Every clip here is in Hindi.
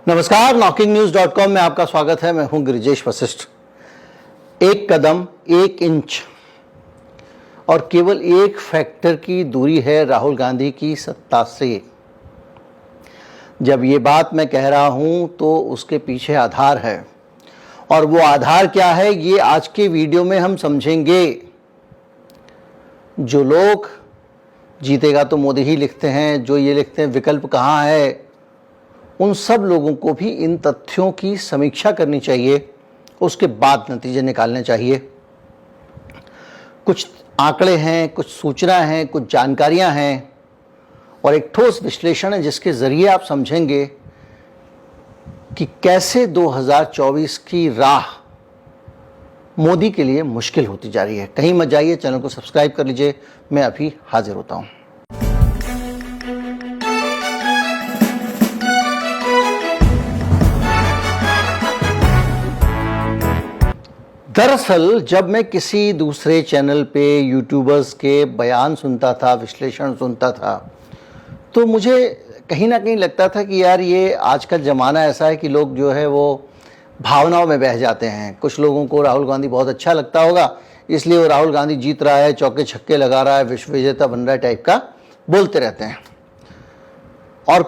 नमस्कार, knocking-news.com में आपका स्वागत है। मैं हूं गिरिजेश वशिष्ठ। एक कदम एक इंच और केवल एक फैक्टर की दूरी है राहुल गांधी की सत्ता से। जब ये बात मैं कह रहा हूं तो उसके पीछे आधार है, और वो आधार क्या है ये आज के वीडियो में हम समझेंगे। जो लोग जीतेगा तो मोदी ही लिखते हैं, जो ये लिखते हैं विकल्प कहाँ है, उन सब लोगों को भी इन तथ्यों की समीक्षा करनी चाहिए, उसके बाद नतीजे निकालने चाहिए। कुछ आंकड़े हैं, कुछ सूचना है, कुछ जानकारियां हैं और एक ठोस विश्लेषण है जिसके जरिए आप समझेंगे कि कैसे 2024 की राह मोदी के लिए मुश्किल होती जा रही है। कहीं मत जाइए, चैनल को सब्सक्राइब कर लीजिए। मैं अभी हाजिर होता हूं। दरअसल जब मैं किसी दूसरे चैनल पे यूट्यूबर्स के बयान सुनता था, विश्लेषण सुनता था, तो मुझे कहीं ना कहीं लगता था कि यार ये आज का ज़माना ऐसा है कि लोग जो है वो भावनाओं में बह जाते हैं। कुछ लोगों को राहुल गांधी बहुत अच्छा लगता होगा, इसलिए वो राहुल गांधी जीत रहा है, चौके छक्के लगा रहा है, विश्व विजेता बन रहा है टाइप का बोलते रहते हैं। और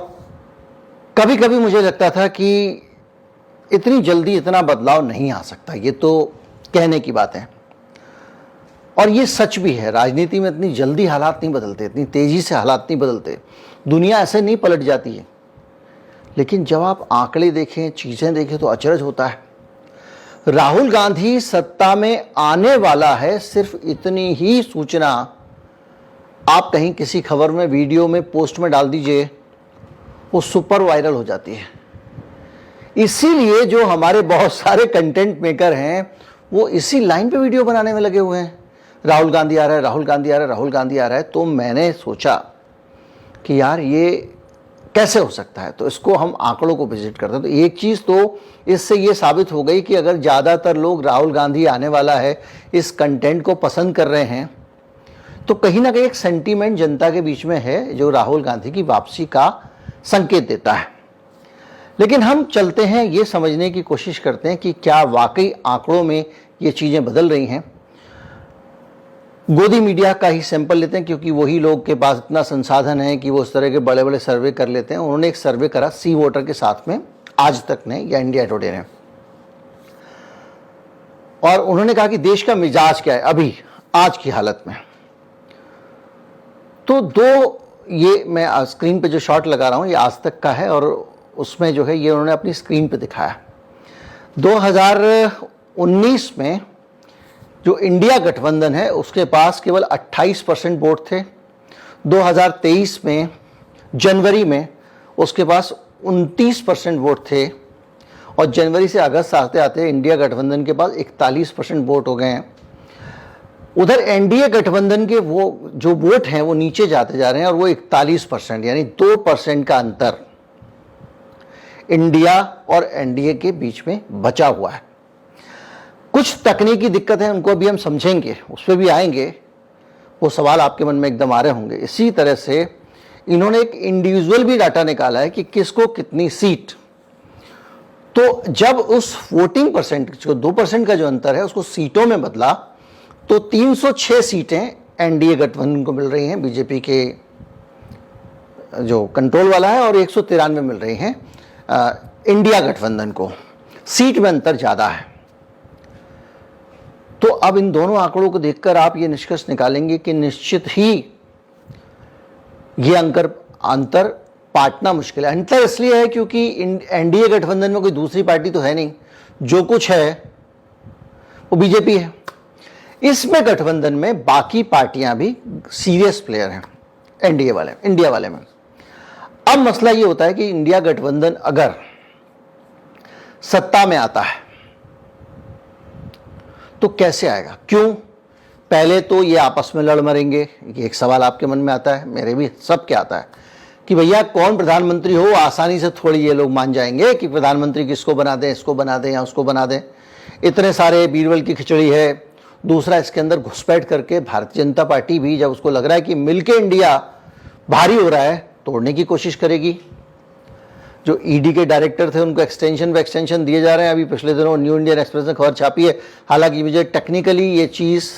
कभी कभी मुझे लगता था कि इतनी जल्दी इतना बदलाव नहीं आ सकता, ये तो कहने की बात है। और ये सच भी है, राजनीति में इतनी जल्दी हालात नहीं बदलते, इतनी तेजी से हालात नहीं बदलते, दुनिया ऐसे नहीं पलट जाती है। लेकिन जब आप आंकड़े देखें, चीजें देखें तो अचरज होता है। राहुल गांधी सत्ता में आने वाला है, सिर्फ इतनी ही सूचना आप कहीं किसी खबर में, वीडियो में, पोस्ट में डाल दीजिए, वो सुपर वायरल हो जाती है। इसीलिए जो हमारे बहुत सारे कंटेंट मेकर हैं वो इसी लाइन पे वीडियो बनाने में लगे हुए हैं। राहुल गांधी आ रहा है, राहुल गांधी आ रहा है, राहुल गांधी आ रहा है। तो मैंने सोचा कि यार ये कैसे हो सकता है, तो इसको हम आंकड़ों को विजिट करते हैं। तो एक चीज़ तो इससे ये साबित हो गई कि अगर ज़्यादातर लोग राहुल गांधी आने वाला है इस कंटेंट को पसंद कर रहे हैं, तो कहीं ना कहीं एक सेंटीमेंट जनता के बीच में है जो राहुल गांधी की वापसी का संकेत देता है। लेकिन हम चलते हैं, ये समझने की कोशिश करते हैं कि क्या वाकई आंकड़ों में ये चीज़ें बदल रही हैं। गोदी मीडिया का ही सैंपल लेते हैं, क्योंकि वही लोग के पास इतना संसाधन है कि वो इस तरह के बड़े बड़े सर्वे कर लेते हैं। उन्होंने एक सर्वे करा सी वोटर के साथ में, आज तक ने या इंडिया टुडे ने, और उन्होंने कहा कि देश का मिजाज क्या है अभी आज की हालत में। तो दो ये मैं स्क्रीन पे जो शॉट लगा रहा हूँ ये आज तक का है, और उसमें जो है ये उन्होंने अपनी स्क्रीन पे दिखाया। 2019 में जो इंडिया गठबंधन है उसके पास केवल 28% वोट थे। 2023 में जनवरी में उसके पास 29% वोट थे, और जनवरी से अगस्त आते आते इंडिया गठबंधन के पास 41% वोट हो गए हैं। उधर एनडीए गठबंधन के वो जो वोट हैं वो नीचे जाते जा रहे हैं, और वो 41%, यानी 2% का अंतर इंडिया और एनडीए के बीच में बचा हुआ है। कुछ तकनीकी दिक्कत है, उनको भी हम समझेंगे, उस पर भी आएंगे। वो सवाल आपके मन में एकदम आ रहे होंगे। इसी तरह से इन्होंने एक इंडिविजुअल भी डाटा निकाला है कि किसको कितनी सीट। तो जब उस वोटिंग परसेंट, जो 2% का जो अंतर है, उसको सीटों में बदला तो 306 सीटें एनडीए गठबंधन को मिल रही हैं, बीजेपी के जो कंट्रोल वाला है, और 193 मिल रही हैं इंडिया गठबंधन को। सीट में अंतर ज्यादा है। तो अब इन दोनों आंकड़ों को देखकर आप ये निष्कर्ष निकालेंगे कि निश्चित ही ये अंतर पाटना मुश्किल है। अंतर इसलिए है क्योंकि एनडीए गठबंधन में कोई दूसरी पार्टी तो है नहीं, जो कुछ है वो बीजेपी है। इसमें गठबंधन में बाकी पार्टियां भी सीरियस प्लेयर हैं एनडीए वाले, इंडिया वाले में। अब मसला ये होता है कि इंडिया गठबंधन अगर सत्ता में आता है तो कैसे आएगा, क्यों? पहले तो ये आपस में लड़ मरेंगे, ये एक सवाल आपके मन में आता है, मेरे भी सबके आता है कि भैया कौन प्रधानमंत्री हो। आसानी से थोड़ी ये लोग मान जाएंगे कि प्रधानमंत्री किसको बना दें, इसको बना दें या उसको बना दें। इतने सारे बीरबल की खिचड़ी है। दूसरा, इसके अंदर घुसपैठ करके भारतीय जनता पार्टी भी जब उसको लग रहा है कि मिलके इंडिया भारी हो रहा है, तोड़ने की कोशिश करेगी। जो ईडी के डायरेक्टर थे उनको एक्सटेंशन पे एक्सटेंशन दिए जा रहे हैं। अभी पिछले दिनों न्यू इंडियन एक्सप्रेस ने खबर छापी है, हालांकि मुझे टेक्निकली ये चीज़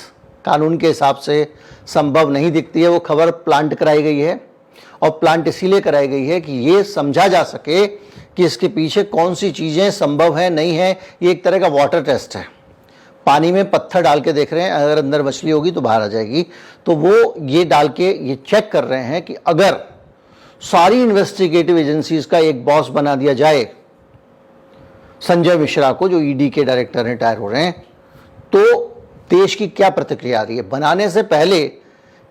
कानून के हिसाब से संभव नहीं दिखती है। वो खबर प्लांट कराई गई है, और प्लांट इसीलिए कराई गई है कि ये समझा जा सके कि इसके पीछे कौन सी चीज़ें संभव है नहीं है। ये एक तरह का वाटर टेस्ट है, पानी में पत्थर डाल के देख रहे हैं, अगर अंदर मछली होगी तो बाहर आ जाएगी। तो वो ये डाल के ये चेक कर रहे हैं कि अगर सारी इन्वेस्टिगेटिव एजेंसीज का एक बॉस बना दिया जाए संजय मिश्रा को, जो ईडी के डायरेक्टर रिटायर हो रहे हैं, तो देश की क्या प्रतिक्रिया आ रही है, बनाने से पहले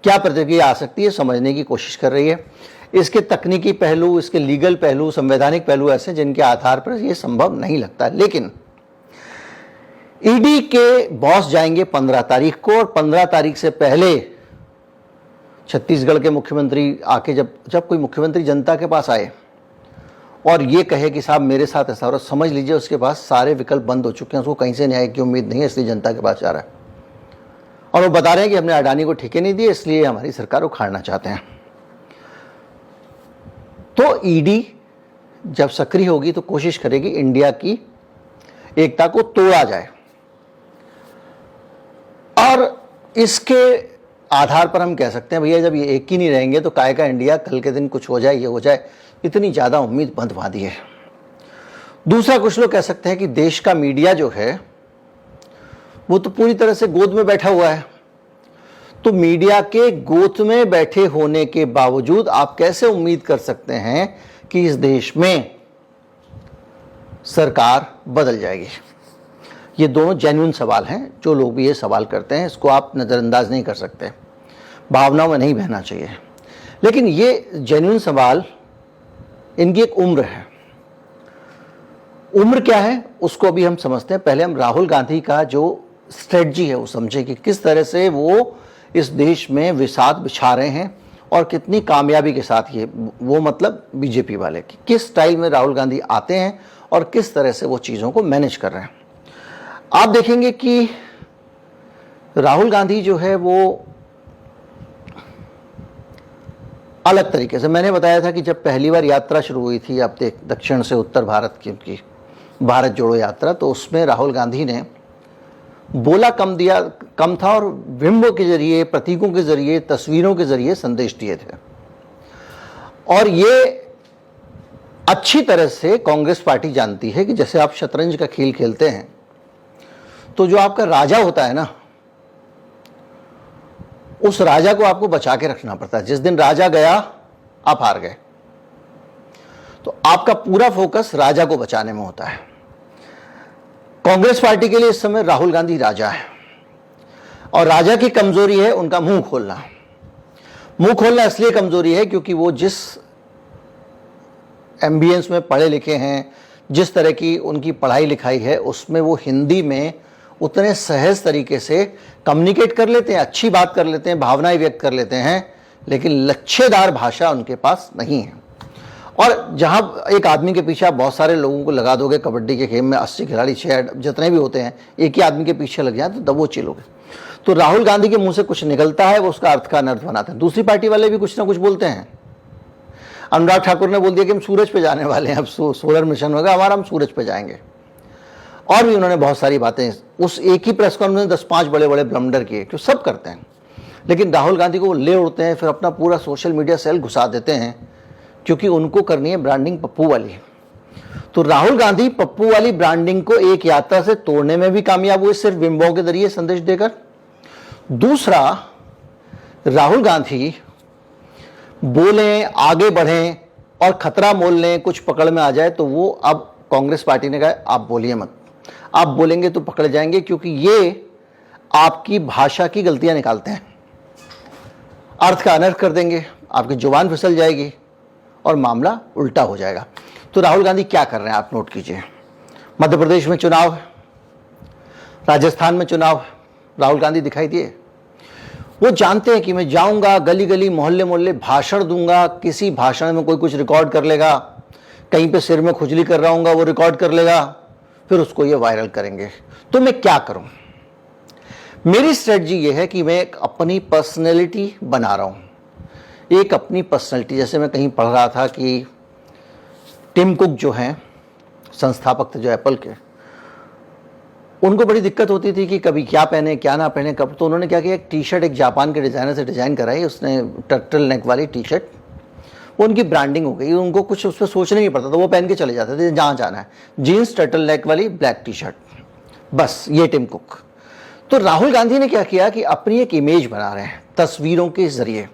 क्या प्रतिक्रिया आ सकती है, समझने की कोशिश कर रही है। इसके तकनीकी पहलू, इसके लीगल पहलू, संवैधानिक पहलू ऐसे जिनके आधार पर यह संभव नहीं लगता। लेकिन ईडी के बॉस जाएंगे 15 तारीख को, और 15 तारीख से पहले छत्तीसगढ़ के मुख्यमंत्री आके जब कोई मुख्यमंत्री जनता के पास आए और ये कहे कि साहब मेरे साथ ऐसा हो रहा, समझ लीजिए उसके पास सारे विकल्प बंद हो चुके हैं, उसको कहीं से न्याय की उम्मीद नहीं है, इसलिए जनता के पास जा रहा है। और वो बता रहे हैं कि हमने अडानी को ठेके नहीं दिए, इसलिए हमारी सरकार उखाड़ना चाहते हैं। तो ईडी जब सक्रिय होगी तो कोशिश करेगी इंडिया की एकता को तोड़ा जाए, और इसके आधार पर हम कह सकते हैं भैया जब ये एक ही नहीं रहेंगे तो काय का इंडिया, कल के दिन कुछ हो जाए, ये हो जाए, इतनी ज़्यादा उम्मीद बंद बांधी है। दूसरा, कुछ लोग कह सकते हैं कि देश का मीडिया जो है वो तो पूरी तरह से गोद में बैठा हुआ है। तो मीडिया के गोद में बैठे होने के बावजूद आप कैसे उम्मीद कर सकते हैं कि इस देश में सरकार बदल जाएगी? ये दोनों जेन्युइन सवाल हैं। जो लोग भी ये सवाल करते हैं इसको आप नज़रअंदाज नहीं कर सकते, भावनाओं में नहीं बहना चाहिए। लेकिन ये जेन्युइन सवाल, इनकी एक उम्र है। उम्र क्या है उसको अभी हम समझते हैं। पहले हम राहुल गांधी का जो स्ट्रेटजी है वो समझे कि किस तरह से वो इस देश में विसात बिछा रहे हैं और कितनी कामयाबी के साथ ये, वो मतलब बीजेपी वाले, कि किस स्टाइल में राहुल गांधी आते हैं और किस तरह से वो चीज़ों को मैनेज कर रहे हैं। आप देखेंगे कि राहुल गांधी जो है वो अलग तरीके से, मैंने बताया था कि जब पहली बार यात्रा शुरू हुई थी अब दक्षिण से उत्तर भारत की उनकी भारत जोड़ो यात्रा, तो उसमें राहुल गांधी ने बोला कम था और बिंबों के जरिए, प्रतीकों के जरिए, तस्वीरों के जरिए संदेश दिए थे। और ये अच्छी तरह से कांग्रेस पार्टी जानती है कि जैसे आप शतरंज का खेल खेलते हैं तो जो आपका राजा होता है ना, उस राजा को आपको बचा के रखना पड़ता है। जिस दिन राजा गया आप हार गए, तो आपका पूरा फोकस राजा को बचाने में होता है। कांग्रेस पार्टी के लिए इस समय राहुल गांधी राजा है, और राजा की कमजोरी है उनका मुंह खोलना। मुंह खोलना इसलिए कमजोरी है क्योंकि वो जिस एम्बियंस में पढ़े लिखे हैं, जिस तरह की उनकी पढ़ाई लिखाई है, उसमें वो हिंदी में उतने सहज तरीके से कम्युनिकेट कर लेते हैं, अच्छी बात कर लेते हैं, भावनाएं व्यक्त कर लेते हैं, लेकिन लच्छेदार भाषा उनके पास नहीं है। और जहां एक आदमी के पीछे आप बहुत सारे लोगों को लगा दोगे, कबड्डी के खेल में 80 खिलाड़ी 6 जितने भी होते हैं, एक ही आदमी के पीछे लग जाए तो दबोच लोगे। तो राहुल गांधी के मुंह से कुछ निकलता है, वो उसका अर्थ का अनर्थ बनाते हैं। दूसरी पार्टी वाले भी कुछ ना कुछ बोलते हैं। अनुराग ठाकुर ने बोल दिया कि हम सूरज पे जाने वाले हैं, अब सोलर मिशन होगा हमारा, हम सूरज पे जाएंगे। और भी उन्होंने बहुत सारी बातें उस एक ही प्रेस कॉन्फ्रेंस में 10-5 बड़े बड़े ब्लंडर किए, क्यों सब करते हैं। लेकिन राहुल गांधी को वो ले उड़ते हैं, फिर अपना पूरा सोशल मीडिया सेल घुसा देते हैं, क्योंकि उनको करनी है ब्रांडिंग पप्पू वाली। तो राहुल गांधी पप्पू वाली ब्रांडिंग को एक यात्रा से तोड़ने में भी कामयाब हुए, सिर्फ बिंबों के जरिए संदेश देकर। दूसरा, राहुल गांधी बोलें, आगे बढ़ें और खतरा मोल लें, कुछ पकड़ में आ जाए तो वो, अब कांग्रेस पार्टी ने कहा आप बोलिए मत, आप बोलेंगे तो पकड़े जाएंगे, क्योंकि ये आपकी भाषा की गलतियां निकालते हैं, अर्थ का अनर्थ कर देंगे, आपकी जुबान फिसल जाएगी और मामला उल्टा हो जाएगा। तो राहुल गांधी क्या कर रहे हैं आप नोट कीजिए। मध्य प्रदेश में चुनाव है, राजस्थान में चुनाव है, राहुल गांधी दिखाई दिए। वो जानते हैं कि मैं जाऊंगा गली गली, मोहल्ले मोहल्ले, भाषण दूंगा, किसी भाषण में कोई कुछ रिकॉर्ड कर लेगा, कहीं पे सिर में खुजली कर रहा हूँगा वो रिकॉर्ड कर लेगा, फिर उसको ये वायरल करेंगे। तो मैं क्या करूं? मेरी स्ट्रेटजी ये है कि मैं एक अपनी पर्सनैलिटी बना रहा हूं, एक अपनी पर्सनैलिटी। जैसे मैं कहीं पढ़ रहा था कि टिम कुक जो हैं संस्थापक थे जो एप्पल के, उनको बड़ी दिक्कत होती थी कि कभी क्या पहने क्या ना पहने कब। तो उन्होंने क्या किया, एक टी शर्ट एक जापान के डिज़ाइनर से डिज़ाइन कराई, उसने टर्टल नेक वाली टी शर्ट, वो उनकी ब्रांडिंग हो गई। उनको कुछ उस पर सोचना नहीं पड़ता था, वो पहन के चले जाते थे जहाँ जाना है। जीन्स टर्टल नेक वाली ब्लैक टी शर्ट, बस ये टिम कुक। तो राहुल गांधी ने क्या किया कि अपनी एक इमेज बना रहे हैं तस्वीरों के जरिए।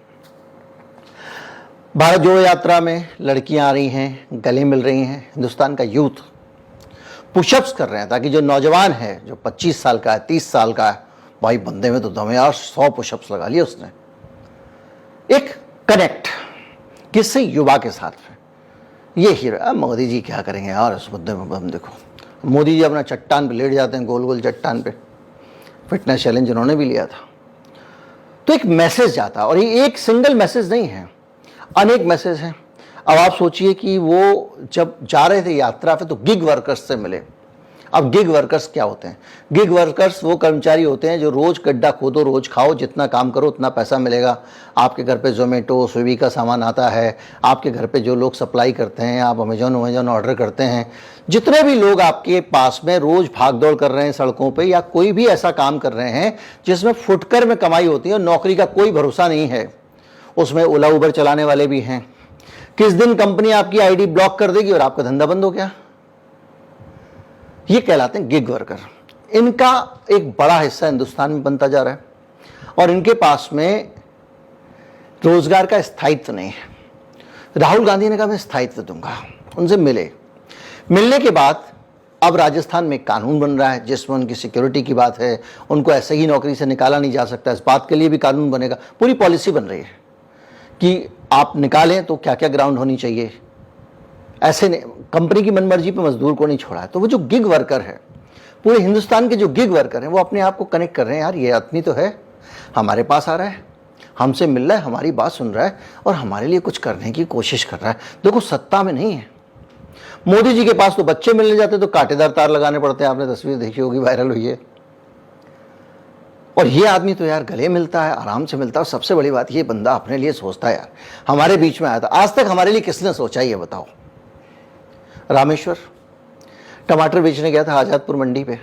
भारत जोड़ो यात्रा में लड़कियां आ रही हैं, गले मिल रही हैं, हिंदुस्तान का यूथ पुशअप्स कर रहे हैं ताकि जो नौजवान है, जो 25 साल का है, 30 साल का है, भाई बंदे में तो दम है यार, 100 पुशअप्स लगा लिए उसने। एक कनेक्ट किससे, युवा के साथ में। ये हीरो मोदी जी क्या करेंगे यार इस मुद्दे में। हम देखो मोदी जी अपना चट्टान पे लेट जाते हैं, गोल गोल चट्टान पे, फिटनेस चैलेंज उन्होंने भी लिया था। तो एक मैसेज जाता, और ये एक सिंगल मैसेज नहीं है, अनेक मैसेज हैं। अब आप सोचिए कि वो जब जा रहे थे यात्रा पे तो गिग वर्कर्स से मिले। अब गिग वर्कर्स क्या होते हैं? गिग वर्कर्स वो कर्मचारी होते हैं जो रोज गड्ढा खोदो रोज खाओ, जितना काम करो उतना पैसा मिलेगा। आपके घर पे जोमेटो स्विगी का सामान आता है, आपके घर पे जो लोग सप्लाई करते हैं, आप अमेजोन ऑर्डर करते हैं, जितने भी लोग आपके पास में रोज भाग दौड़ कर रहे हैं सड़कों पे, या कोई भी ऐसा काम कर रहे हैं जिसमें फुटकर में कमाई होती है और नौकरी का कोई भरोसा नहीं है, उसमें ओला उबर चलाने वाले भी हैं। किस दिन कंपनी आपकी आईडी ब्लॉक कर देगी और आपका धंधा बंद हो गया, ये कहलाते हैं गिग वर्कर। इनका एक बड़ा हिस्सा हिंदुस्तान में बनता जा रहा है और इनके पास में रोजगार का स्थायित्व नहीं है। राहुल गांधी ने कहा मैं स्थायित्व दूंगा, उनसे मिलने के बाद अब राजस्थान में कानून बन रहा है जिसमें उनकी सिक्योरिटी की बात है, उनको ऐसे ही नौकरी से निकाला नहीं जा सकता, इस बात के लिए भी कानून बनेगा। पूरी पॉलिसी बन रही है कि आप निकालें तो क्या क्या ग्राउंड होनी चाहिए। ऐसे नहीं, कंपनी की मनमर्जी पे मजदूर को नहीं छोड़ा है। तो वो जो गिग वर्कर है, पूरे हिंदुस्तान के जो गिग वर्कर हैं, वो अपने आप को कनेक्ट कर रहे हैं, यार ये आदमी तो है, हमारे पास आ रहा है, हमसे मिल रहा है, हमारी बात सुन रहा है और हमारे लिए कुछ करने की कोशिश कर रहा है। देखो सत्ता में नहीं है। मोदी जी के पास तो बच्चे मिलने जाते तो कांटेदार तार लगाने पड़ते हैं, आपने तस्वीर देखी होगी, वायरल हुई है। और ये आदमी तो यार गले मिलता है, आराम से मिलता है, और सबसे बड़ी बात ये बंदा अपने लिए सोचता है। यार हमारे बीच में आया था, आज तक हमारे लिए किसने सोचा ये बताओ। रामेश्वर टमाटर बेचने गया था आजादपुर मंडी पे,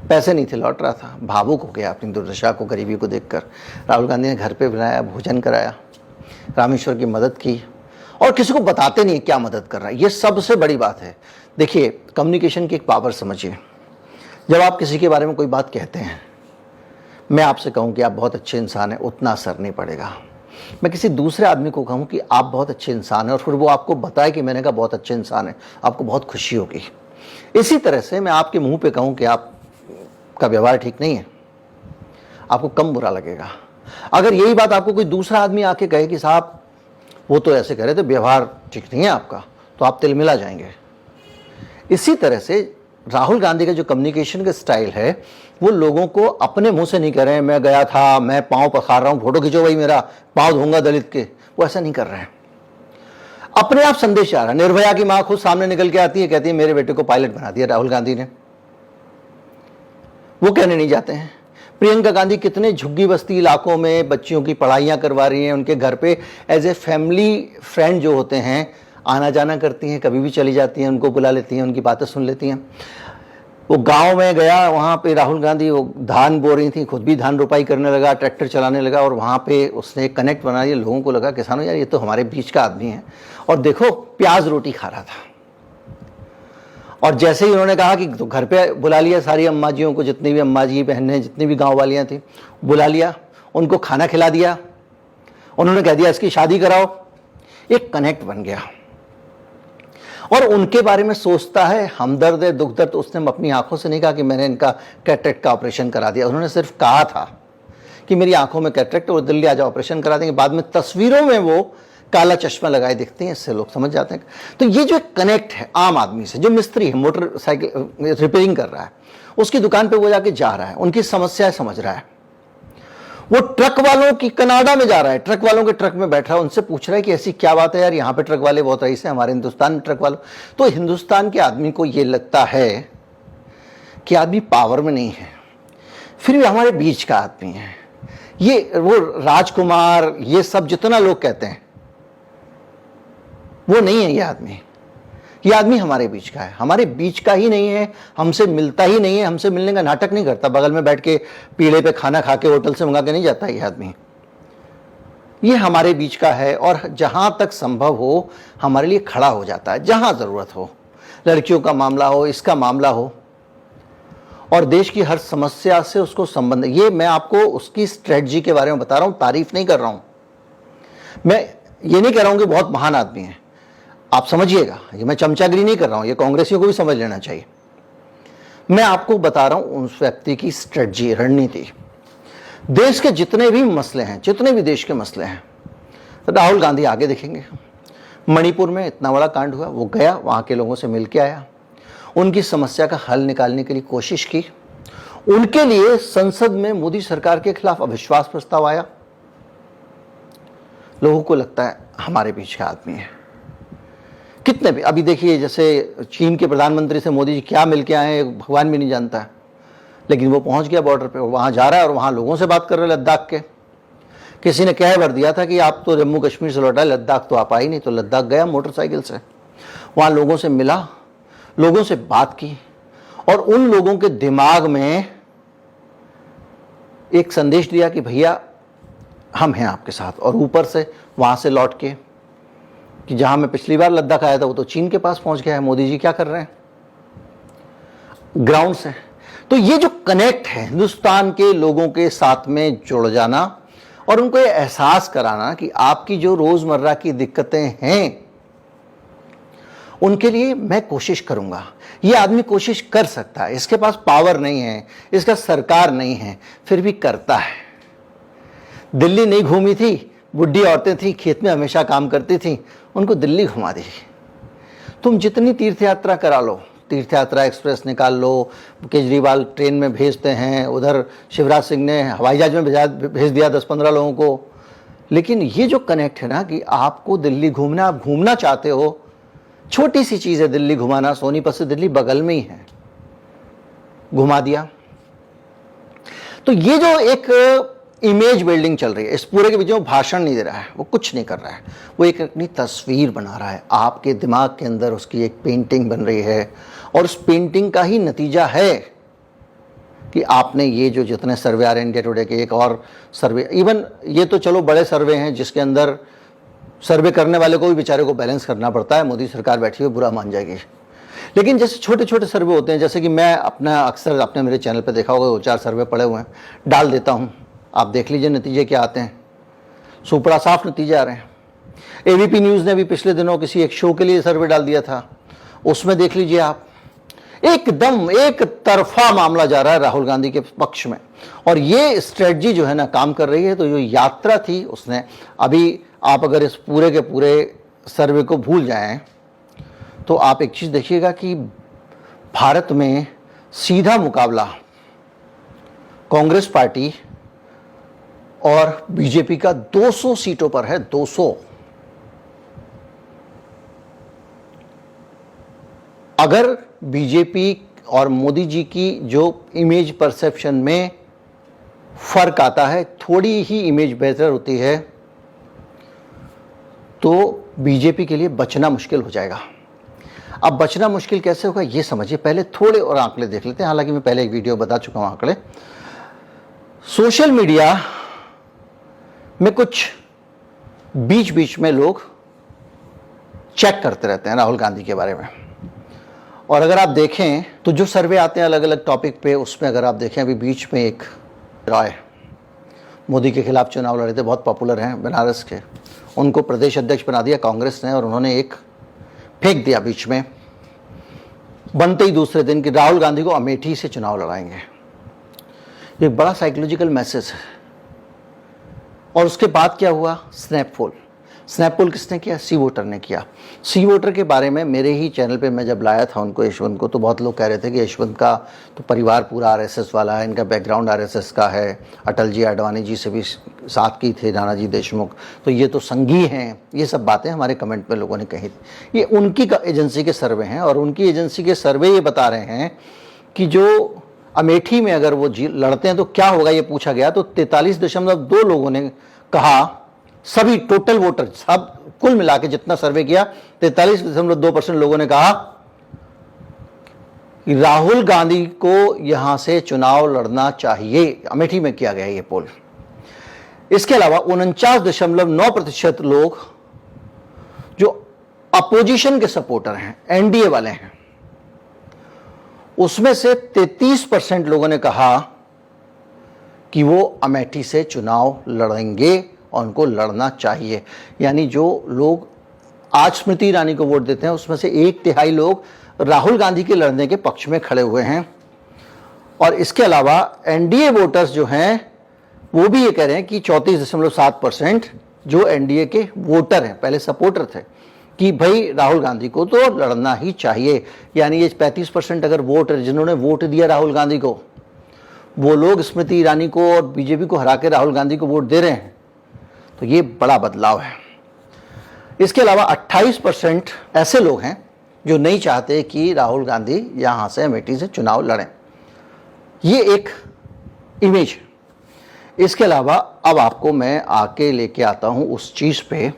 पैसे नहीं थे, लौट रहा था, भावुक हो गया अपनी दुर्दशा को, गरीबी को देखकर। राहुल गांधी ने घर पे बुलाया, भोजन कराया, रामेश्वर की मदद की, और किसी को बताते नहीं क्या मदद कर रहा है। ये सबसे बड़ी बात है। देखिए कम्युनिकेशन की एक पावर समझिए। जब आप किसी के बारे में कोई बात कहते हैं, मैं आपसे कहूँ कि आप बहुत अच्छे इंसान हैं, उतना असर नहीं पड़ेगा। मैं किसी दूसरे आदमी को कहूँ कि आप बहुत अच्छे इंसान हैं और फिर वो आपको बताए कि मैंने कहा बहुत अच्छे इंसान हैं, आपको बहुत खुशी होगी। इसी तरह से मैं आपके मुंह पे कहूँ कि आपका व्यवहार ठीक नहीं है, आपको कम बुरा लगेगा। अगर यही बात आपको कोई दूसरा आदमी आके कहे कि साहब वो तो ऐसे कह रहे थे, व्यवहार ठीक नहीं है आपका, तो आप तिलमिला जाएंगे। इसी तरह से राहुल गांधी का जो कम्युनिकेशन का स्टाइल है, वो लोगों को अपने मुंह से नहीं कह रहे हैं मैं गया था, मैं पाँव पखार रहा हूँ, फोटो खींचो भाई मेरा, पाँव धोऊंगा दलित के, वो ऐसा नहीं कर रहे हैं। अपने आप संदेश आ रहा है। निर्भया की मां खुद सामने निकल के आती है, कहती है मेरे बेटे को पायलट बना दिया राहुल गांधी ने, वो कहने नहीं जाते हैं। प्रियंका गांधी कितने झुग्गी बस्ती इलाकों में बच्चियों की पढ़ाइयाँ करवा रही हैं, उनके घर पे एज ए फैमिली फ्रेंड जो होते हैं आना जाना करती हैं, कभी भी चली जाती हैं, उनको बुला लेती हैं, उनकी बातें सुन लेती हैं। वो गांव में गया, वहाँ पे राहुल गांधी वो धान बो रही थी, खुद भी धान रोपाई करने लगा, ट्रैक्टर चलाने लगा, और वहाँ पे उसने कनेक्ट बना दिया। लोगों को लगा किसानों यार ये तो हमारे बीच का आदमी है। और देखो प्याज रोटी खा रहा था, और जैसे ही उन्होंने कहा कि तो घर पे बुला लिया सारी अम्मा जियों को, जितनी भी अम्मा जी बहनें जितनी भी गाँव वालियाँ थी, बुला लिया, उनको खाना खिला दिया, उन्होंने कह दिया इसकी शादी कराओ। एक कनेक्ट बन गया और उनके बारे में सोचता है, हमदर्द है, दुख दर्द। उसने अपनी आंखों से नहीं कहा कि मैंने इनका कैटरेक्ट का ऑपरेशन करा दिया, उन्होंने सिर्फ कहा था कि मेरी आंखों में कैटरेक्ट और दिल्ली आ जाओ ऑपरेशन करा देंगे। बाद में तस्वीरों में वो काला चश्मा लगाए दिखते हैं, इससे लोग समझ जाते हैं। तो ये जो कनेक्ट है आम आदमी से, जो मिस्त्री है मोटरसाइकिल रिपेयरिंग कर रहा है, उसकी दुकान पे वो जाके जा रहा है, उनकी समस्याएं समझ रहा है। वो ट्रक वालों की कनाडा में जा रहा है, ट्रक वालों के ट्रक में बैठा है, उनसे पूछ रहा है कि ऐसी क्या बात है यार, यहाँ पे ट्रक वाले बहुत रईस हैं, हमारे हिंदुस्तान में ट्रक वालों। तो हिंदुस्तान के आदमी को ये लगता है कि आदमी पावर में नहीं है, फिर भी हमारे बीच का आदमी है। ये वो राजकुमार ये सब जितना लोग कहते हैं वो नहीं है ये आदमी। ये आदमी हमारे बीच का है, हमारे बीच का ही नहीं है, हमसे मिलता ही नहीं है, हमसे मिलने का नाटक नहीं करता, बगल में बैठ के पीढ़े पे खाना खा के होटल से मंगा के नहीं जाता ये आदमी। ये हमारे बीच का है और जहां तक संभव हो हमारे लिए खड़ा हो जाता है, जहां जरूरत हो, लड़कियों का मामला हो, इसका मामला हो, और देश की हर समस्या से उसको संबंध। ये मैं आपको उसकी स्ट्रेटजी के बारे में बता रहा हूं, तारीफ नहीं कर रहा हूं। मैं ये नहीं कह रहा हूं कि बहुत महान आदमी है, आप समझिएगा, ये मैं चमचागिरी नहीं कर रहा हूं, ये कांग्रेसियों को भी समझ लेना चाहिए। मैं आपको बता रहा हूं उस व्यक्ति की स्ट्रेटजी, रणनीति। देश के जितने भी मसले हैं, जितने भी देश के मसले हैं, राहुल गांधी आगे देखेंगे। मणिपुर में इतना बड़ा कांड हुआ, वो गया, वहां के लोगों से मिल के आया, उनकी समस्या का हल निकालने के लिए कोशिश की। उनके लिए संसद में मोदी सरकार के खिलाफ अविश्वास प्रस्ताव आया। लोगों को लगता है हमारे बीच का आदमी है। कितने भी, अभी देखिए जैसे चीन के प्रधानमंत्री से मोदी जी क्या मिल के आए हैं भगवान भी नहीं जानता है, लेकिन वो पहुंच गया बॉर्डर पे, वहां जा रहा है और वहां लोगों से बात कर रहे हैं लद्दाख के। किसी ने कह भर दिया था कि आप तो जम्मू कश्मीर से लौटा, लद्दाख तो आप आई नहीं, तो लद्दाख गया मोटरसाइकिल से, वहां लोगों से मिला, लोगों से बात की, और उन लोगों के दिमाग में एक संदेश दिया कि भैया हम हैं आपके साथ। और ऊपर से वहां से लौट के कि जहां मैं पिछली बार लद्दाख आया था वो तो चीन के पास पहुंच गया है, मोदी जी क्या कर रहे हैं ग्राउंड से। तो ये जो कनेक्ट है, हिंदुस्तान के लोगों के साथ में जुड़ जाना और उनको ये एहसास कराना कि आपकी जो रोजमर्रा की दिक्कतें हैं उनके लिए मैं कोशिश करूंगा। ये आदमी कोशिश कर सकता है, इसके पास पावर नहीं है, इसका सरकार नहीं है, फिर भी करता है। दिल्ली नहीं घूमी थी, बुढ़ी औरतें थी, खेत में हमेशा काम करती थी, उनको दिल्ली घुमा दी। तुम जितनी तीर्थ यात्रा करा लो, तीर्थ यात्रा एक्सप्रेस निकाल लो, केजरीवाल ट्रेन में भेजते हैं, उधर शिवराज सिंह ने हवाई जहाज में भेज दिया 10-15 लोगों को, लेकिन ये जो कनेक्ट है ना कि आपको दिल्ली घूमना, आप घूमना चाहते हो, छोटी सी चीज है दिल्ली घुमाना, सोनीपत से दिल्ली बगल में ही है, घुमा दिया। तो ये जो एक इमेज बिल्डिंग चल रही है, इस पूरे के बीच में भाषण नहीं दे रहा है, वो कुछ नहीं कर रहा है, वो एक अपनी तस्वीर बना रहा है। आपके दिमाग के अंदर उसकी एक पेंटिंग बन रही है, और उस पेंटिंग का ही नतीजा है कि आपने ये जो जितने सर्वे आ रहे हैं इंडिया टुडे के, एक और सर्वे, इवन ये तो चलो बड़े सर्वे हैं जिसके अंदर सर्वे करने वाले को भी बेचारे को बैलेंस करना पड़ता है, मोदी सरकार बैठी हुई बुरा मान जाएगी। लेकिन जैसे छोटे छोटे सर्वे होते हैं, जैसे कि मैं अपना अक्सर आपने मेरे चैनल पे देखा होगा, 2-4 सर्वे पड़े हुए हैं, डाल देता हूँ, आप देख लीजिए नतीजे क्या आते हैं। सुपड़ा साफ नतीजे आ रहे हैं। एबीपी न्यूज़ ने भी पिछले दिनों किसी एक शो के लिए सर्वे डाल दिया था, उसमें देख लीजिए आप, एकदम एक तरफा मामला जा रहा है राहुल गांधी के पक्ष में। और ये स्ट्रेटजी जो है ना काम कर रही है। तो जो यात्रा थी उसने, अभी आप अगर इस पूरे के पूरे सर्वे को भूल जाएं तो आप एक चीज़ देखिएगा कि भारत में सीधा मुकाबला कांग्रेस पार्टी और बीजेपी का 200 सीटों पर है, 200। अगर बीजेपी और मोदी जी की जो इमेज परसेप्शन में फर्क आता है, थोड़ी ही इमेज बेहतर होती है, तो बीजेपी के लिए बचना मुश्किल हो जाएगा। अब बचना मुश्किल कैसे होगा ये समझिए। पहले थोड़े और आंकड़े देख लेते हैं, हालांकि मैं पहले एक वीडियो बता चुका हूं आंकड़े। सोशल मीडिया में कुछ बीच बीच में लोग चेक करते रहते हैं राहुल गांधी के बारे में, और अगर आप देखें तो जो सर्वे आते हैं अलग अलग टॉपिक पे, उसमें अगर आप देखें, अभी बीच में एक राय मोदी के खिलाफ चुनाव लड़े थे, बहुत पॉपुलर हैं बनारस के, उनको प्रदेश अध्यक्ष बना दिया कांग्रेस ने, और उन्होंने एक फेंक दिया बीच में बनते ही दूसरे दिन कि राहुल गांधी को अमेठी से चुनाव लड़ाएंगे। ये बड़ा साइकोलॉजिकल मैसेज है। और उसके बाद क्या हुआ, स्नैपपोल। स्नैपपोल किसने किया, सी वोटर ने किया। सी वोटर के बारे में मेरे ही चैनल पे मैं जब लाया था उनको, यशवंत को, तो बहुत लोग कह रहे थे कि यशवंत का तो परिवार पूरा आरएसएस वाला है, इनका बैकग्राउंड आरएसएस का है, अटल जी आडवाणी जी से भी साथ की थे, नानाजी देशमुख, तो ये तो संघी हैं। ये सब बातें हमारे कमेंट में लोगों ने कही थी। ये उनकी एजेंसी के सर्वे हैं, और उनकी एजेंसी के सर्वे ये बता रहे हैं कि जो अमेठी में अगर वो लड़ते हैं तो क्या होगा, ये पूछा गया तो 43.2 लोगों ने कहा, सभी टोटल वोटर, सब कुल मिला के जितना सर्वे किया 43.2% लोगों ने कहा कि राहुल गांधी को यहां से चुनाव लड़ना चाहिए। अमेठी में किया गया ये पोल। इसके अलावा 49.9% लोग जो अपोजिशन के सपोर्टर हैं, एनडीए वाले हैं, उसमें से 33% लोगों ने कहा कि वो अमेठी से चुनाव लड़ेंगे और उनको लड़ना चाहिए। यानी जो लोग आज स्मृति ईरानी को वोट देते हैं उसमें से 1/3 लोग राहुल गांधी के लड़ने के पक्ष में खड़े हुए हैं। और इसके अलावा एनडीए वोटर्स जो हैं वो भी ये कह रहे हैं कि 34.7% जो एनडीए के वोटर हैं, पहले सपोर्टर थे, कि भाई राहुल गांधी को तो लड़ना ही चाहिए। यानी ये 35% अगर वोट जिन्होंने वोट दिया राहुल गांधी को, वो लोग स्मृति ईरानी को और बीजेपी को हरा के राहुल गांधी को वोट दे रहे हैं, तो ये बड़ा बदलाव है। इसके अलावा 28% ऐसे लोग हैं जो नहीं चाहते कि राहुल गांधी यहां से अमेठी से चुनाव लड़ें। ये एक इमेज है। इसके अलावा अब आपको मैं आके लेके आता हूं उस चीज पे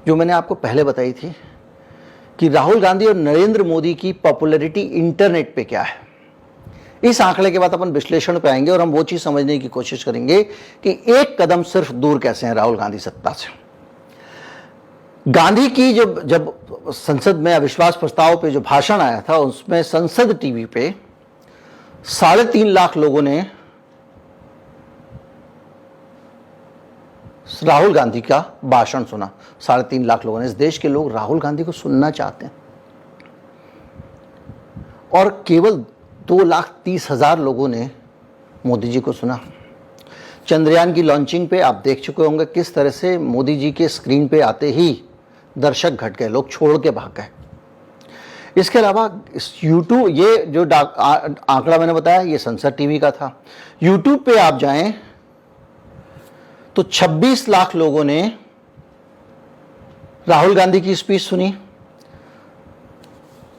जो मैंने आपको पहले बताई थी कि राहुल गांधी और नरेंद्र मोदी की पॉपुलैरिटी इंटरनेट पे क्या है। इस आंकड़े के बाद अपन विश्लेषण पे आएंगे और हम वो चीज समझने की कोशिश करेंगे कि एक कदम सिर्फ दूर कैसे हैं राहुल गांधी सत्ता से। गांधी की जब संसद में अविश्वास प्रस्ताव पे जो भाषण आया था उसमें संसद टीवी पे 3.5 लाख लोगों ने राहुल गांधी का भाषण सुना। 3.5 लाख लोगों ने, इस देश के लोग राहुल गांधी को सुनना चाहते हैं। और केवल 2,30,000 लोगों ने मोदी जी को सुना। चंद्रयान की लॉन्चिंग पे आप देख चुके होंगे किस तरह से मोदी जी के स्क्रीन पे आते ही दर्शक घट गए, लोग छोड़ के भाग गए। इसके अलावा यूट्यूब, ये जो आंकड़ा मैंने बताया ये संसद टीवी का था। यूट्यूब पे आप जाएं तो 26 लाख लोगों ने राहुल गांधी की स्पीच सुनी,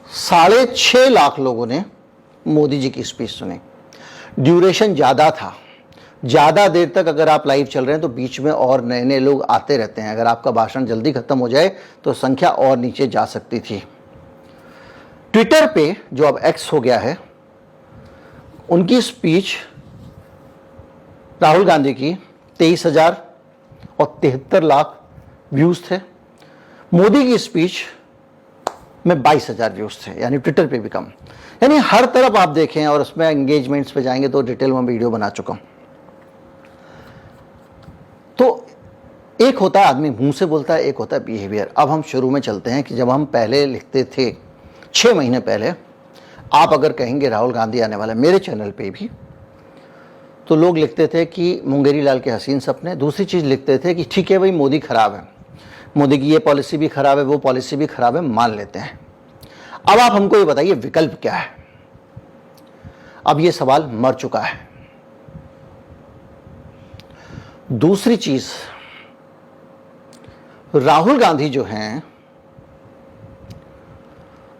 6.5 लाख लोगों ने मोदी जी की स्पीच सुनी। ड्यूरेशन ज्यादा था, ज्यादा देर तक अगर आप लाइव चल रहे हैं तो बीच में और नए नए लोग आते रहते हैं। अगर आपका भाषण जल्दी खत्म हो जाए तो संख्या और नीचे जा सकती थी। ट्विटर पे जो अब एक्स हो गया है, उनकी स्पीच राहुल गांधी की 23,000 और 73 लाख व्यूज थे। मोदी की स्पीच में 22,000 व्यूज थे, यानी ट्विटर पे भी कम। यानी हर तरफ आप देखें, और उसमें एंगेजमेंट्स पे जाएंगे तो डिटेल में वीडियो बना चुका हूं। तो एक होता है आदमी मुंह से बोलता है, एक होता है बिहेवियर। अब हम शुरू में चलते हैं कि जब हम पहले लिखते थे 6 महीने पहले, आप अगर कहेंगे राहुल गांधी आने वाला, मेरे चैनल पे भी, तो लोग लिखते थे कि मुंगेरी लाल के हसीन सपने। दूसरी चीज लिखते थे कि ठीक है भाई मोदी खराब है, मोदी की ये पॉलिसी भी खराब है, वो पॉलिसी भी खराब है, मान लेते हैं। अब आप हमको ये बताइए विकल्प क्या है। अब ये सवाल मर चुका है। दूसरी चीज, राहुल गांधी जो हैं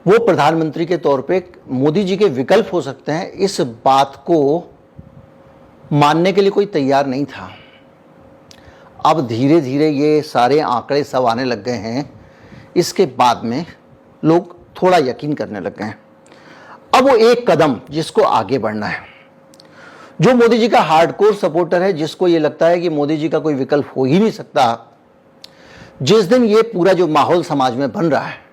वो प्रधानमंत्री के तौर पे मोदी जी के विकल्प हो सकते हैं, इस बात को मानने के लिए कोई तैयार नहीं था। अब धीरे धीरे ये सारे आंकड़े सब आने लग गए हैं, इसके बाद में लोग थोड़ा यकीन करने लग गए हैं। अब वो एक कदम जिसको आगे बढ़ना है, जो मोदी जी का हार्डकोर सपोर्टर है, जिसको ये लगता है कि मोदी जी का कोई विकल्प हो ही नहीं सकता, जिस दिन ये पूरा जो माहौल समाज में बन रहा है,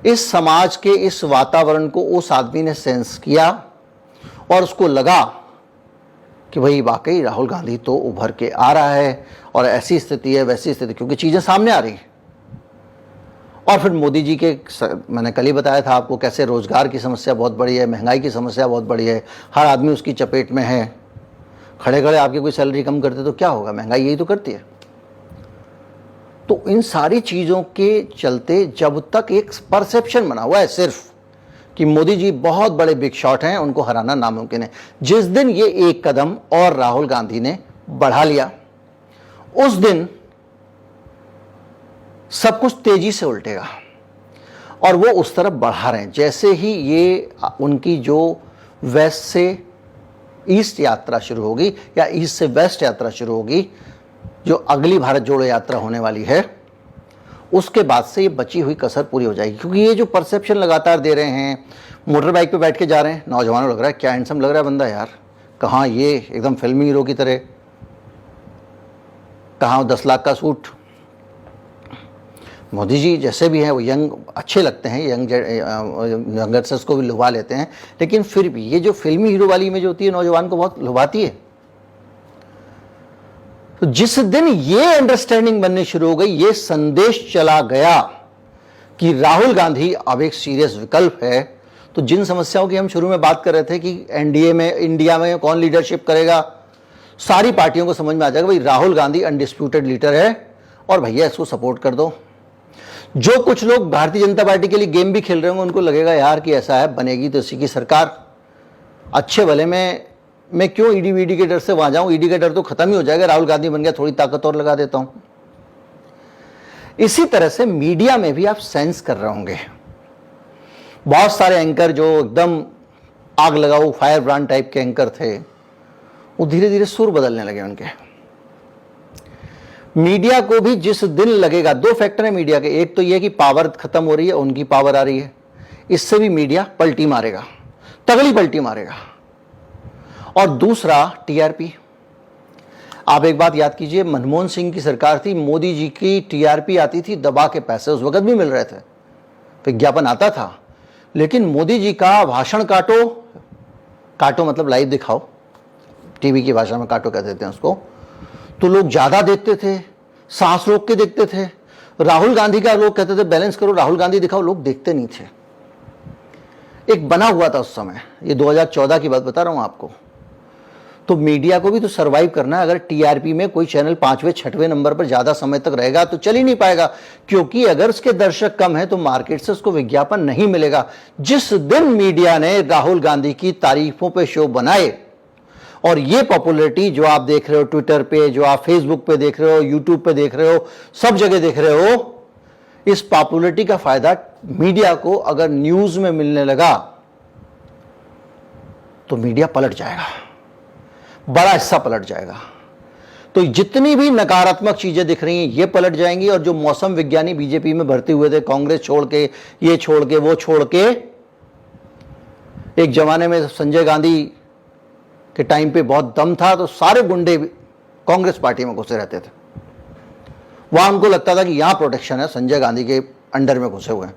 इस समाज के इस वातावरण को उस आदमी ने सेंस किया और उसको लगा कि भाई वाकई राहुल गांधी तो उभर के आ रहा है और ऐसी स्थिति है वैसी स्थिति, क्योंकि चीजें सामने आ रही हैं। और फिर मोदी जी के, मैंने कल ही बताया था आपको, कैसे रोजगार की समस्या बहुत बड़ी है, महंगाई की समस्या बहुत बड़ी है, हर आदमी उसकी चपेट में है। खड़े खड़े आपकी कोई सैलरी कम करते तो क्या होगा, महंगाई यही तो करती है। तो इन सारी चीजों के चलते जब तक एक परसेप्शन बना हुआ है सिर्फ कि मोदी जी बहुत बड़े बिग शॉट हैं, उनको हराना नामुमकिन है, जिस दिन ये एक कदम और राहुल गांधी ने बढ़ा लिया, उस दिन सब कुछ तेजी से उल्टेगा। और वो उस तरफ बढ़ा रहे हैं। जैसे ही ये उनकी जो वेस्ट से ईस्ट यात्रा शुरू होगी या ईस्ट से वेस्ट यात्रा शुरू होगी, जो अगली भारत जोड़ो यात्रा होने वाली है, उसके बाद से ये बची हुई कसर पूरी हो जाएगी। क्योंकि ये जो परसेप्शन लगातार दे रहे हैं, मोटर बाइक पे बैठ के जा रहे हैं, नौजवानों लग रहा है क्या हैंडसम लग रहा है बंदा यार, कहाँ ये एकदम फिल्मी हीरो की तरह, कहाँ 10 लाख का सूट। मोदी जी जैसे भी हैं वो यंग अच्छे लगते हैं, यंगस्टर्स को भी लुभा लेते हैं, लेकिन फिर भी ये जो फिल्मी हीरो वाली इमेज होती है नौजवान को बहुत लुभाती है। तो जिस दिन ये अंडरस्टैंडिंग बननी शुरू हो गई, ये संदेश चला गया कि राहुल गांधी अब एक सीरियस विकल्प है, तो जिन समस्याओं की हम शुरू में बात कर रहे थे कि एनडीए में, इंडिया में कौन लीडरशिप करेगा, सारी पार्टियों को समझ में आ जाएगा भाई राहुल गांधी अनडिस्प्यूटेड लीडर है और भैया इसको सपोर्ट कर दो। जो कुछ लोग भारतीय जनता पार्टी के लिए गेम भी खेल रहे होंगे उनको लगेगा यार कि ऐसा है, बनेगी तो इसी की सरकार, अच्छे भले में मैं क्यों ईडी वीडी के डर से वहां जाऊं, ईडी का डर तो खत्म ही हो जाएगा, राहुल गांधी बन गया, थोड़ी ताकत और लगा देता हूं। इसी तरह से मीडिया में भी आप सेंस कर रहे होंगे, बहुत सारे एंकर जो एकदम आग लगाओ फायर ब्रांड टाइप के एंकर थे, वो धीरे धीरे सुर बदलने लगे उनके। मीडिया को भी जिस दिन लगेगा, 2 फैक्टर है मीडिया के, एक तो यह कि पावर खत्म हो रही है, उनकी पावर आ रही है, इससे भी मीडिया पलटी मारेगा, तगड़ी पलटी मारेगा। और दूसरा टीआरपी। आप एक बात याद कीजिए, मनमोहन सिंह की सरकार थी, मोदी जी की टीआरपी आती थी दबा के, पैसे उस वक्त भी मिल रहे थे, विज्ञापन आता था, लेकिन मोदी जी का भाषण काटो, काटो मतलब लाइव दिखाओ, टीवी की भाषा में काटो कह देते हैं उसको, तो लोग ज्यादा देखते थे, सांस रोक के देखते थे। राहुल गांधी का लोग कहते थे बैलेंस करो, राहुल गांधी दिखाओ, लोग देखते नहीं थे। एक बना हुआ था उस समय, ये 2014 की बात बता रहा हूं आपको। तो मीडिया को भी तो सरवाइव करना है। अगर टीआरपी में कोई चैनल 5वें 6वें नंबर पर ज्यादा समय तक रहेगा तो चल ही नहीं पाएगा, क्योंकि अगर उसके दर्शक कम है तो मार्केट से उसको विज्ञापन नहीं मिलेगा। जिस दिन मीडिया ने राहुल गांधी की तारीफों पे शो बनाए और ये पॉपुलैरिटी जो आप देख रहे हो ट्विटर पे, जो आप फेसबुक पे देख रहे हो, यूट्यूब पे देख रहे हो, सब जगह देख रहे हो, इस पॉपुलैरिटी का फायदा मीडिया को अगर न्यूज में मिलने लगा तो मीडिया पलट जाएगा, बड़ा हिस्सा पलट जाएगा। तो जितनी भी नकारात्मक चीजें दिख रही हैं ये पलट जाएंगी, और जो मौसम विज्ञानी बीजेपी में भर्ती हुए थे, कांग्रेस छोड़ के, ये छोड़ के, वो छोड़ के, एक जमाने में संजय गांधी के टाइम पे बहुत दम था तो सारे गुंडे कांग्रेस पार्टी में घुसे रहते थे, वहां उनको लगता था कि यहां प्रोटेक्शन है, संजय गांधी के अंडर में घुसे हुए हैं।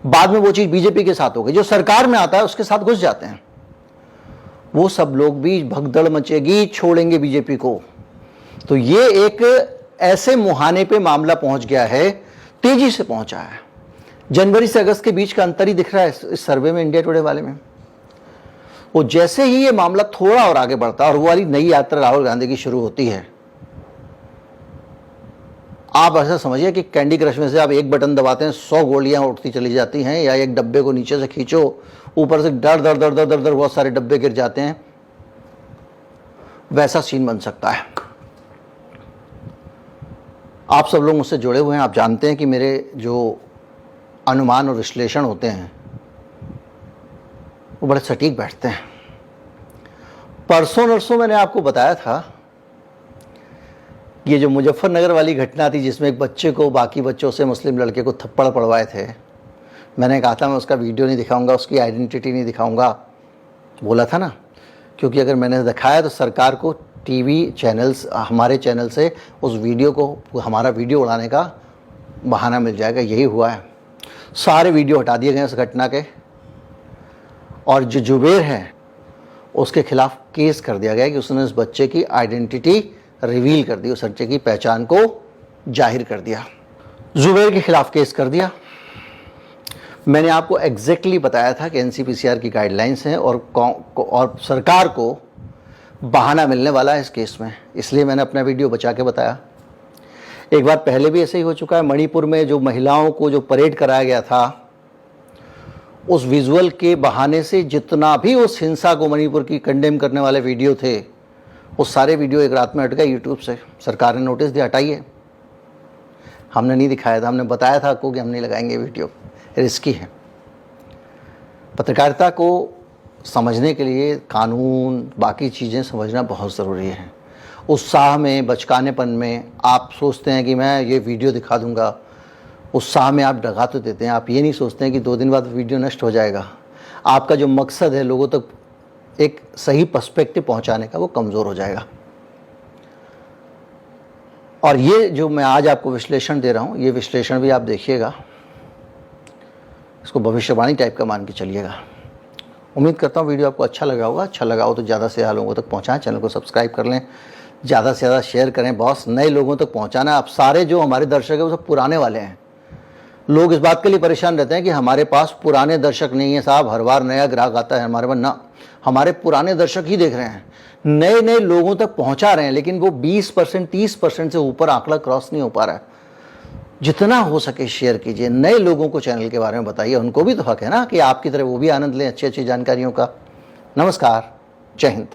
बाद में वो चीज बीजेपी के साथ हो गई, जो सरकार में आता है उसके साथ घुस जाते हैं। वो सब लोग भी भगदड़ मचेगी, छोड़ेंगे बीजेपी को। तो ये एक ऐसे मुहाने पे मामला पहुंच गया है, तेजी से पहुंचा है। जनवरी से अगस्त के बीच का अंतर ही दिख रहा है इस सर्वे में, इंडिया टुडे वाले में। वो जैसे ही ये मामला थोड़ा और आगे बढ़ता है और वो वाली नई यात्रा राहुल गांधी की शुरू होती है, आप ऐसा समझिए कि कैंडी क्रश में से आप एक बटन दबाते हैं 100 गोलियां उठती चली जाती हैं, या एक डब्बे को नीचे से खींचो, ऊपर से डर डर डर डर डर डर बहुत सारे डब्बे गिर जाते हैं, वैसा सीन बन सकता है। आप सब लोग मुझसे जुड़े हुए हैं, आप जानते हैं कि मेरे जो अनुमान और विश्लेषण होते हैं वो बड़े सटीक बैठते हैं। परसों नरसों मैंने आपको बताया था ये जो मुजफ्फरनगर वाली घटना थी जिसमें एक बच्चे को बाकी बच्चों से, मुस्लिम लड़के को थप्पड़ पड़वाए थे, मैंने कहा था मैं उसका वीडियो नहीं दिखाऊंगा, उसकी आइडेंटिटी नहीं दिखाऊंगा, बोला था ना, क्योंकि अगर मैंने दिखाया तो सरकार को टीवी चैनल्स, हमारे चैनल से उस वीडियो को, हमारा वीडियो उड़ाने का बहाना मिल जाएगा। यही हुआ है, सारे वीडियो हटा दिए गए उस घटना के, और जो जुबेर है उसके खिलाफ केस कर दिया गया कि उसने उस बच्चे की आइडेंटिटी रिवील कर दी, उस बच्चे की पहचान को जाहिर कर दिया। जुबेर के खिलाफ केस कर दिया। मैंने आपको एग्जैक्टली बताया था कि एनसीपीसीआर की गाइडलाइंस हैं और सरकार को बहाना मिलने वाला है इस केस में, इसलिए मैंने अपना वीडियो बचा के बताया। एक बार पहले भी ऐसे ही हो चुका है, मणिपुर में जो महिलाओं को जो परेड कराया गया था, उस विजुअल के बहाने से जितना भी उस हिंसा को मणिपुर की कंडेम करने वाले वीडियो थे, वो सारे वीडियो एक रात में हट गए यूट्यूब से। सरकार ने नोटिस दिया, हटाइए। हमने नहीं दिखाया था, हमने बताया था आपको कि हम नहीं लगाएंगे वीडियो, रिस्की है। पत्रकारिता को समझने के लिए कानून, बाकी चीज़ें समझना बहुत ज़रूरी है। उत्साह में, बचकानेपन में आप सोचते हैं कि मैं ये वीडियो दिखा दूंगा, उत्साह में आप डगा तो देते हैं, आप ये नहीं सोचते हैं कि 2 दिन बाद वीडियो नष्ट हो जाएगा। आपका जो मकसद है लोगों तक एक सही पर्सपेक्टिव पहुंचाने का, वो कमज़ोर हो जाएगा। और ये जो मैं आज आपको विश्लेषण दे रहा हूँ, ये विश्लेषण भी आप देखिएगा, इसको भविष्यवाणी टाइप का मान के चलिएगा। उम्मीद करता हूँ वीडियो आपको अच्छा लगा होगा। अच्छा लगा हो तो ज़्यादा से ज़्यादा लोगों तक पहुँचाएं, चैनल को सब्सक्राइब कर लें, ज़्यादा से ज़्यादा शेयर करें। बॉस, नए लोगों तक पहुँचाना। अब सारे जो हमारे दर्शक हैं वो सब पुराने वाले हैं। लोग इस बात के लिए परेशान रहते हैं कि हमारे पास पुराने दर्शक नहीं है साहब, हर बार नया ग्राहक आता है हमारे पास। ना, हमारे पुराने दर्शक ही देख रहे हैं, नए नए लोगों तक पहुंचा रहे हैं, लेकिन वो 20% 30% से ऊपर आंकड़ा क्रॉस नहीं हो पा रहा है। जितना हो सके शेयर कीजिए, नए लोगों को चैनल के बारे में बताइए, उनको भी तो हक है ना कि आपकी तरह वो भी आनंद लें अच्छी अच्छी जानकारियों का। नमस्कार, जय हिंद।